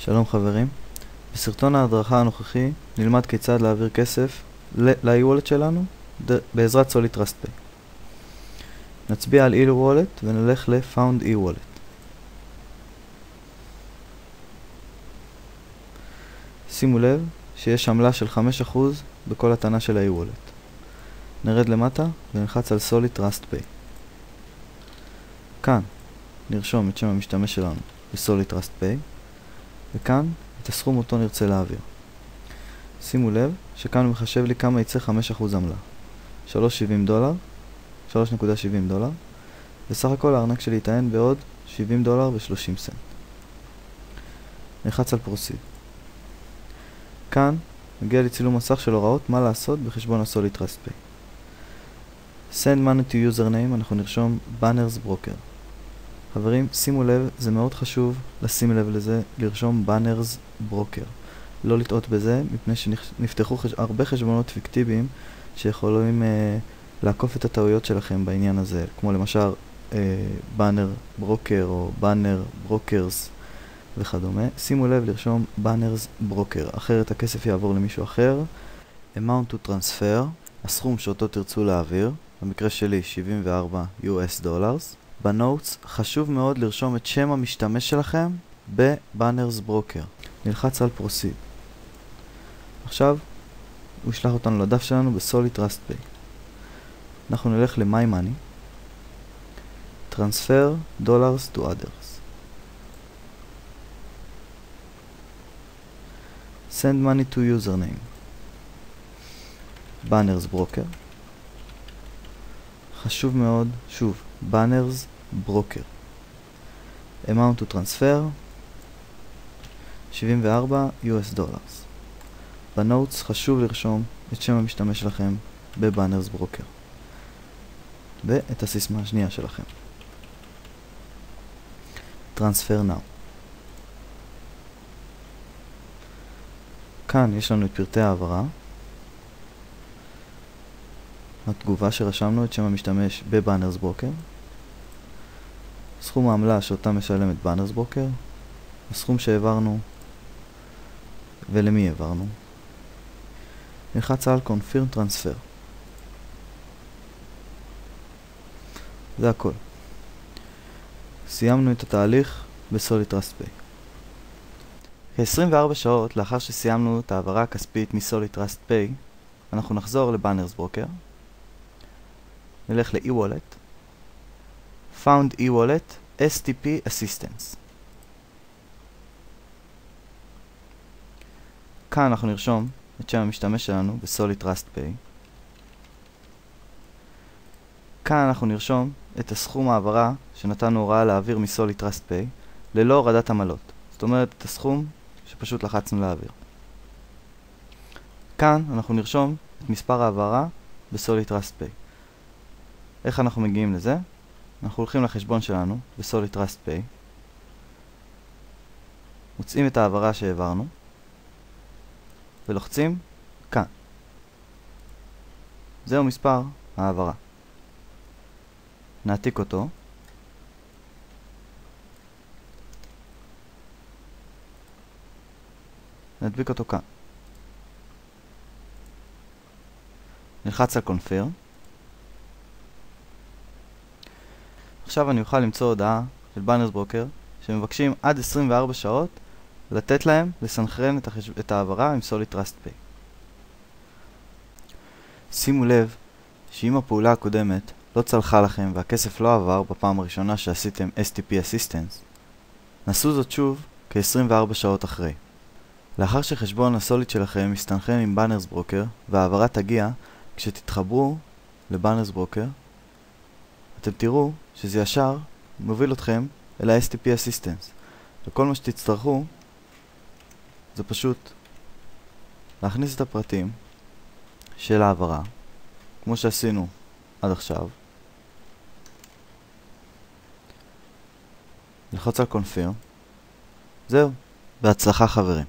שלום חברים, בסרטון ההדרכה הנוכחי נלמד כיצד להעביר כסף ל-e-wallet שלנו בעזרת Solid Trust Pay. נצביע על e-wallet ונלך ל-Found e-wallet. שימו לב שיש עמלה של 5% בכל הטענה של ה-e-wallet. נרד למטה ונלחץ על Solid Trust Pay. כאן נרשום את שם המשתמש שלנו ב-Solid Trust Pay, וכאן את הסכום אותו נרצה להעביר. שימו לב שכאן הוא מחשב לי כמה יצא 5% עמלה. $3.70, וסך הכל הארנק שלי יטען בעוד $70.30. נלחץ על Proceed. כאן מגיע לי צילום מסך של הוראות מה לעשות בחשבון ה-Solid Trust Pay. Send money to username, אנחנו נרשום Banners Broker. חברים, שימו לב, זה מאוד חשוב לשים לב לזה, לרשום Banners Broker. לא לטעות בזה, מפני שנפתחו הרבה חשבונות פיקטיביים שיכולים לעקוף את הטעויות שלכם בעניין הזה, כמו למשל Banner Broker או Banner Brokers וכדומה. שימו לב לרשום Banners Broker, אחרת הכסף יעבור למישהו אחר. Amount to transfer, הסכום שאותו תרצו להעביר, במקרה שלי $74. בנוטס חשוב מאוד לרשום את שם המשתמש שלכם ב-Banners Broker. נלחץ על Proceed. עכשיו הוא ישלח אותנו לדף שלנו ב-Solid Trust Pay. אנחנו נלך ל-My Money, Transfer Dollars to Others, Send Money to Username, Banners Broker. חשוב מאוד, שוב, Banners Broker. Amount to transfer $74. בנוטס חשוב לרשום את שם המשתמש שלכם ב-Banners Broker ואת הסיסמה השנייה שלכם. Transfer Now. כאן יש לנו את פרטי העברה, התגובה שרשמנו את שם המשתמש ב-Banners Broker, סכום העמלה שאותה משלמת Banners Broker, הסכום שהעברנו ולמי העברנו. נלחץ על Confirm Transfer. זה הכל. סיימנו את התהליך ב-Solid Trust Pay. כ-24 שעות לאחר שסיימנו את העברה הכספית מ-Solid Trust Pay, אנחנו נחזור ל-Banners Broker, נלך ל-e-wallet, Found e-wallet, STP Assistance. כאן אנחנו נרשום את שם המשתמש שלנו ב-Solid Trust Pay. כאן אנחנו נרשום את הסכום העברה שנתנו הוראה להעביר מ-Solid Trust Pay ללא הורדת עמלות. זאת אומרת את הסכום שפשוט לחצנו להעביר. כאן אנחנו נרשום את מספר העברה ב-Solid Trust Pay. איך אנחנו מגיעים לזה? אנחנו הולכים לחשבון שלנו ב-Solid Trust Pay, מוצאים את העברה שהעברנו ולוחצים כאן. זהו מספר העברה. נעתיק אותו. נדביק אותו כאן. נלחץ על Confirm. עכשיו אני אוכל למצוא הודעה של Banners Broker שמבקשים עד 24 שעות לתת להם לסנכרן את העברה עם Solid Trust Pay. שימו לב שאם הפעולה הקודמת לא צלחה לכם והכסף לא עבר בפעם הראשונה שעשיתם STP Assistance, נסו זאת שוב כ-24 שעות אחרי. לאחר שחשבון הסוליד שלכם יסתנכרן עם Banners Broker והעברה תגיע, כשתתחברו ל-Banners Broker אתם תראו שזה ישר מוביל אתכם אל ה-STP Assistance, וכל מה שתצטרכו זה פשוט להכניס את הפרטים של העברה כמו שעשינו עד עכשיו, ללחוץ על Confirm. זהו, בהצלחה חברים.